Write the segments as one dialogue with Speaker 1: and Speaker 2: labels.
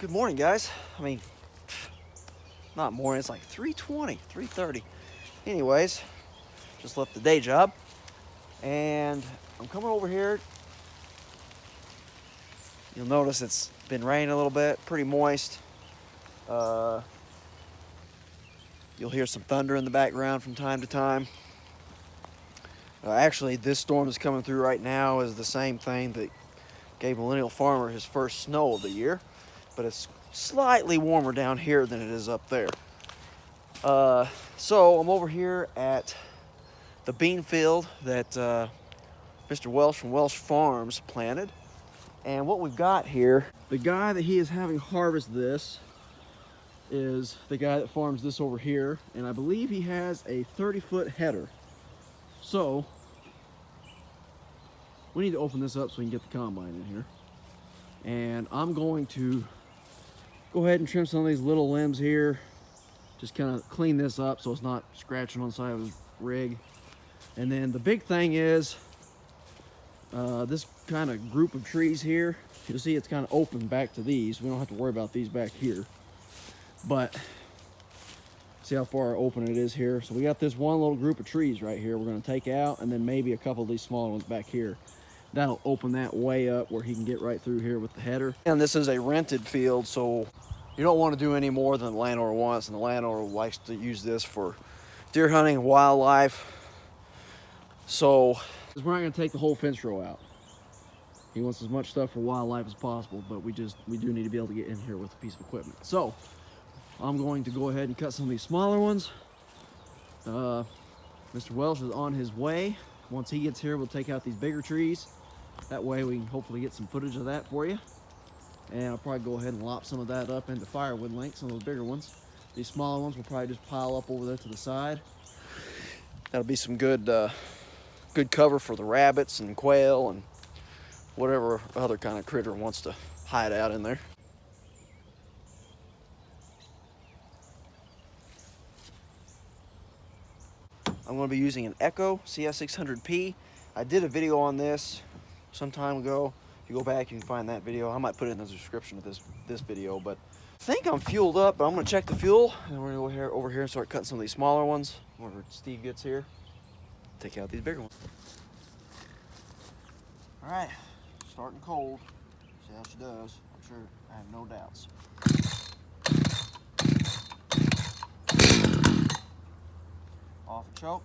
Speaker 1: Good morning, guys. I mean, not morning, it's like 3:20, 3:30. Anyways, just left the day job and I'm coming over here. You'll notice it's been raining a little bit, pretty moist. You'll hear some thunder in the background from time to time. Actually, this storm that's coming through right now is the same thing that gave Millennial Farmer his first snow of the year, but it's slightly warmer down here than it is up there. So I'm over here at the bean field that Mr. Welsh from Wesh Farms planted. And what we've got here, the guy that he is having harvest this is the guy that farms this over here. And I believe he has a 30-foot header. So we need to open this up so we can get the combine in here. And I'm going to go ahead and trim some of these little limbs here. Just kind of clean this up so it's not scratching on the side of his rig. And then the big thing is this kind of group of trees here. You'll see it's kind of open back to these. We don't have to worry about these back here. But see how far open it is here. So we got this one little group of trees right here we're going to take out, and then maybe a couple of these smaller ones back here. That'll open that way up where he can get right through here with the header. And this is a rented field, so you don't want to do any more than the landowner wants, and the landowner likes to use this for deer hunting and wildlife. So we're not going to take the whole fence row out. He wants as much stuff for wildlife as possible, but we do need to be able to get in here with a piece of equipment. So I'm going to go ahead and cut some of these smaller ones. Mr. Welsh is on his way. Once he gets here, we'll take out these bigger trees. That way we can hopefully get some footage of that for you. And I'll probably go ahead and lop some of that up into firewood length, some of those bigger ones. These smaller ones will probably just pile up over there to the side. That'll be some good cover for the rabbits and quail and whatever other kind of critter wants to hide out in there. I'm going to be using an Echo CS600P. I did a video on this some time ago. If you go back, you can find that video. I might put it in the description of this video, but I think I'm fueled up, but I'm going to check the fuel, and we're going to go over here and start cutting some of these smaller ones whenever Steve gets here. Take out these bigger ones. All right, starting cold. See how she does. I'm sure I have no doubts. Off a choke.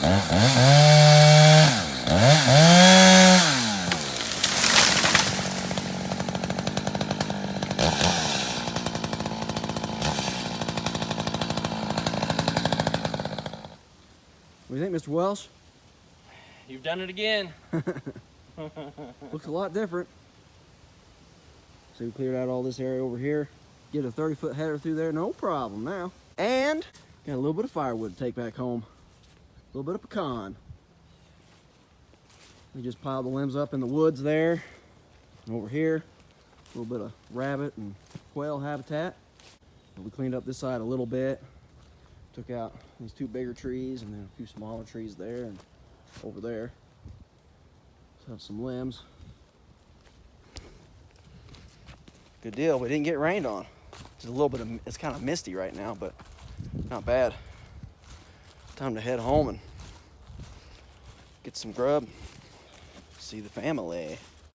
Speaker 1: What do you think, Mr. Welsh?
Speaker 2: You've done it again.
Speaker 1: Looks a lot different. So we cleared out all this area over here. Get a 30-foot header through there, no problem now. And got a little bit of firewood to take back home. A little bit of pecan. We just piled the limbs up in the woods there. And over here, a little bit of rabbit and quail habitat. We cleaned up this side a little bit. Took out these 2 bigger trees and then a few smaller trees there and over there. Let's have some limbs. Good deal. We didn't get rained on. Just a little bit of, it's kind of misty right now, but not bad. Time to head home and get some grub. See the family.